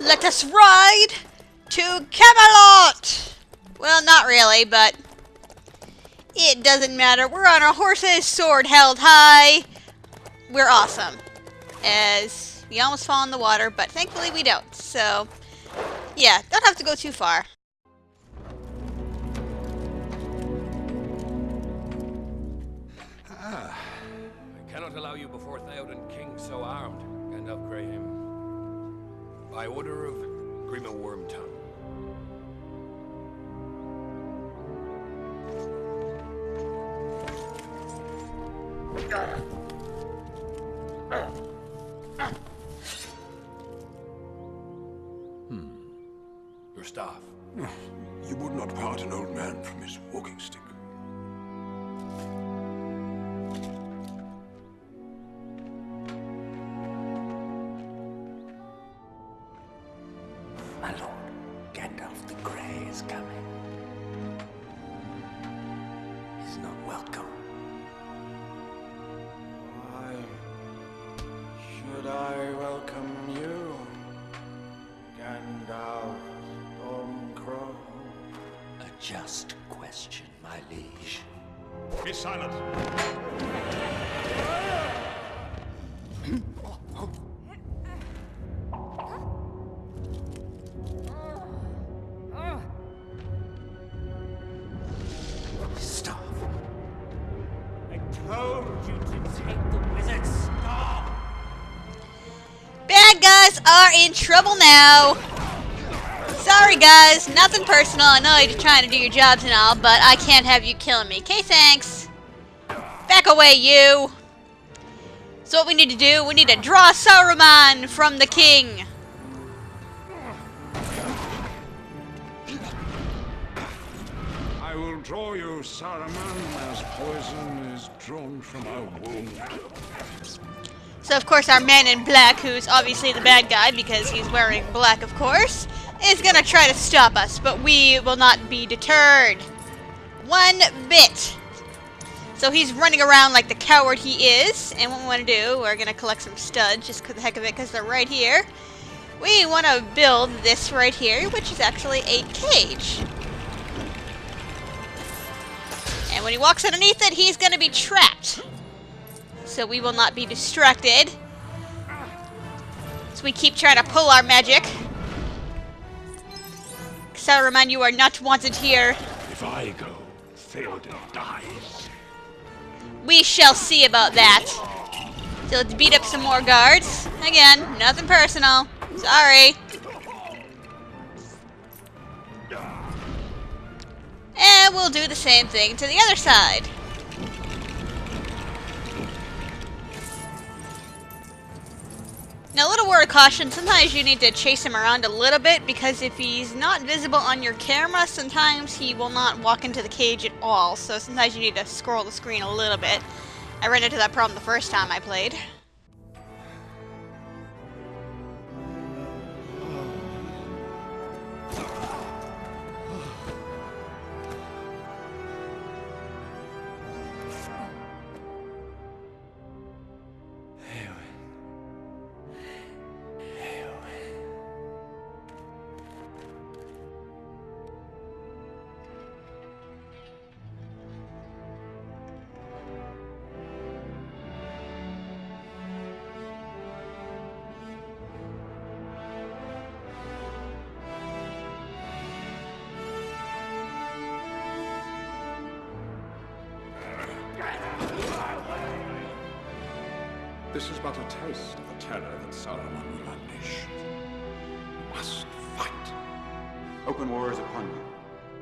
Let us ride to Camelot! Well, not really, but it doesn't matter. We're on our horses, sword held high. We're awesome. As we almost fall in the water, but thankfully we don't. So, yeah, don't have to go too far. I cannot allow you before Théoden, king so armed, Gandalf Graham. By order of Grima Wormtongue. Your staff. You would not part an old man from his walking stick. My lord, Gandalf the Grey is coming. He's not welcome. Why should I welcome you, Gandalf Stormcrow? A just question, my liege. Be silent. Stop. I told you to take the wizard's staff. Bad guys are in trouble now. Sorry guys, nothing personal. I know you're trying to do your jobs and all, but I can't have you killing me. Okay, thanks. Back away, you. So what we need to do, we need to draw Saruman from the king. I will draw you, Saruman, as poison is drawn from a wound. So of course our man in black, who's obviously the bad guy because he's wearing black of course, is gonna try to stop us, but we will not be deterred. One bit. So he's running around like the coward he is, and what we want to do, we're gonna collect some studs just for the heck of it because they're right here. We want to build this right here, which is actually a cage. And when he walks underneath it, he's gonna be trapped. So we will not be distracted. So we keep trying to pull our magic. Saruman, you are not wanted here. If I go, Théoden dies. We shall see about that. So let's beat up some more guards. Again, nothing personal. Sorry. And we'll do the same thing to the other side. Now, a little word of caution, sometimes you need to chase him around a little bit because if he's not visible on your camera, sometimes he will not walk into the cage at all. So sometimes you need to scroll the screen a little bit. I ran into that problem the first time I played. This is but a taste of the terror that Saruman will unleash. You must fight. Open war is upon you.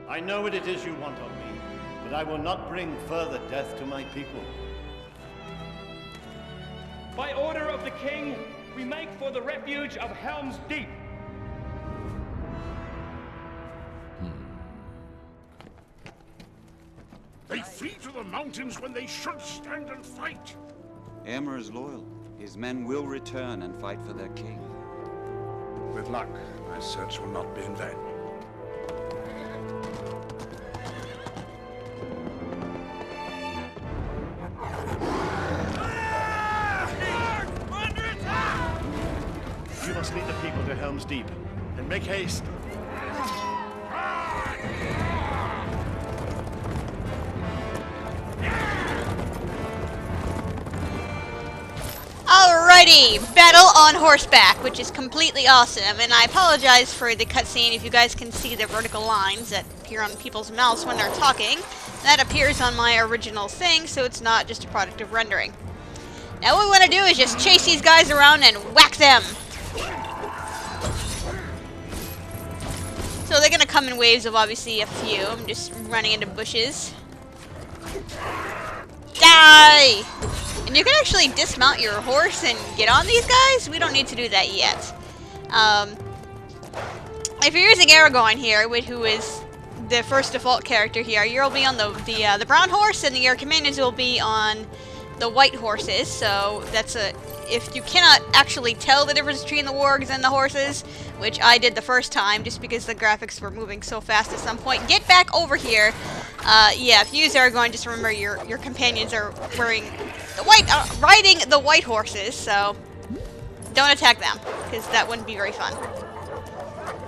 I know what it is you want of me, but I will not bring further death to my people. By order of the king, we make for the refuge of Helm's Deep. They flee to the mountains when they should stand and fight. Háma is loyal. His men will return and fight for their king. With luck, my search will not be in vain. You must lead the people to Helm's Deep, and make haste. Alrighty, battle on horseback, which is completely awesome, and I apologize for the cutscene if you guys can see the vertical lines that appear on people's mouths when they're talking. That appears on my original thing, so it's not just a product of rendering. Now what we want to do is just chase these guys around and whack them! So they're gonna come in waves of obviously a few. I'm just running into bushes. Die! And you can actually dismount your horse and get on these guys? We don't need to do that yet. If you're using Aragorn here, who is the first default character here, you'll be on the brown horse, and your companions will be on the white horses. So that's if you cannot actually tell the difference between the wargs and the horses, which I did the first time just because the graphics were moving so fast at some point, get back over here. Yeah, if you use Aragorn, just remember your companions are wearing the white, riding the white horses, so don't attack them, because that wouldn't be very fun.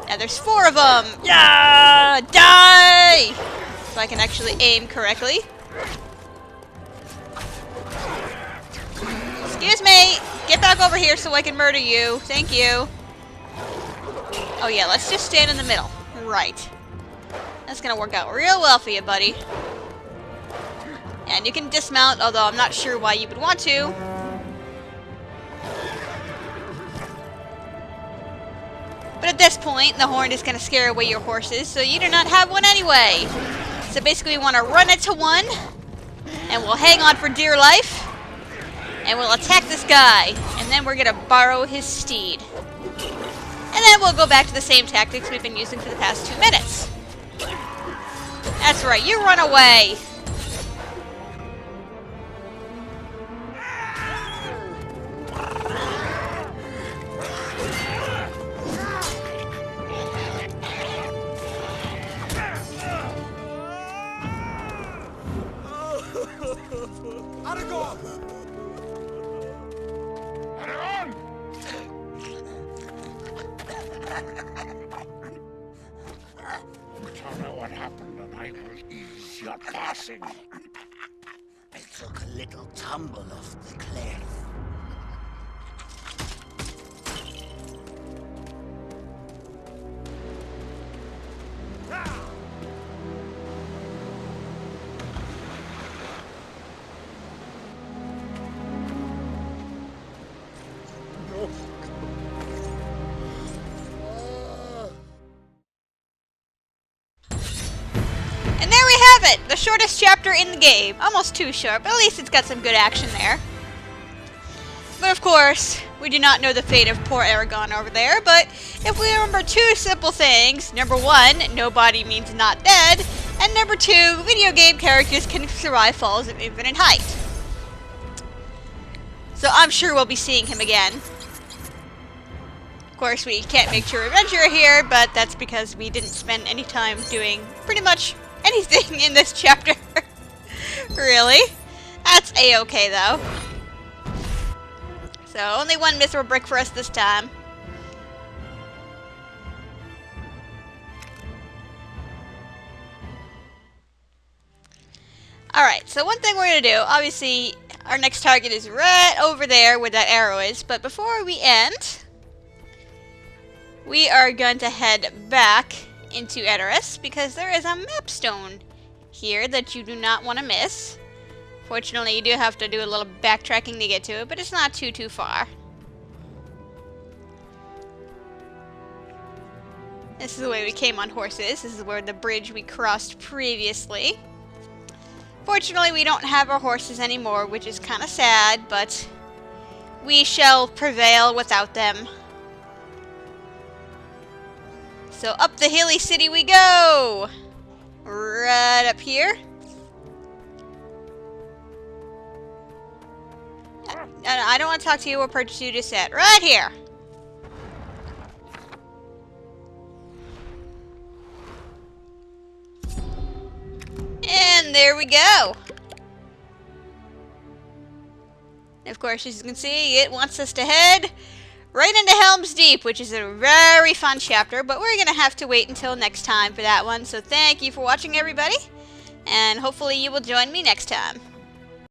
Now there's 4 of them! Yeah! Die! So I can actually aim correctly. Excuse me! Get back over here so I can murder you. Thank you. Oh yeah, let's just stand in the middle. Right. That's gonna work out real well for you, buddy. And you can dismount, although I'm not sure why you would want to. But at this point, the horn is going to scare away your horses, so you do not have one anyway. So basically we want to run it to one, and we'll hang on for dear life, and we'll attack this guy, and then we're going to borrow his steed. And then we'll go back to the same tactics we've been using for the past 2 minutes. That's right, you run away! Tell me what happened and I will ease your passing. I took a little tumble off the cliff. And there we have it! The shortest chapter in the game. Almost too short, but at least it's got some good action there. But of course, we do not know the fate of poor Aragorn over there, but if we remember 2 simple things, number 1, nobody means not dead, and number 2, video game characters can survive falls of infinite height. So I'm sure we'll be seeing him again. Of course, we can't make true adventure here, but that's because we didn't spend any time doing pretty much anything in this chapter. Really? That's a-okay though. So only 1 mithril brick for us this time. Alright, so one thing we're going to do, obviously our next target is right over there where that arrow is, but before we end, we are going to head back into Edoras, because there is a map stone here that you do not want to miss. Fortunately, you do have to do a little backtracking to get to it, but it's not too far. This is the way we came on horses. This is where the bridge we crossed previously. Fortunately, we don't have our horses anymore, which is kind of sad, but we shall prevail without them. So up the hilly city we go! Right up here. I don't want to talk to you or purchase you just yet. Right here! And there we go! Of course, as you can see, it wants us to head right into Helm's Deep, which is a very fun chapter, but we're going to have to wait until next time for that one. So thank you for watching, everybody, and hopefully you will join me next time.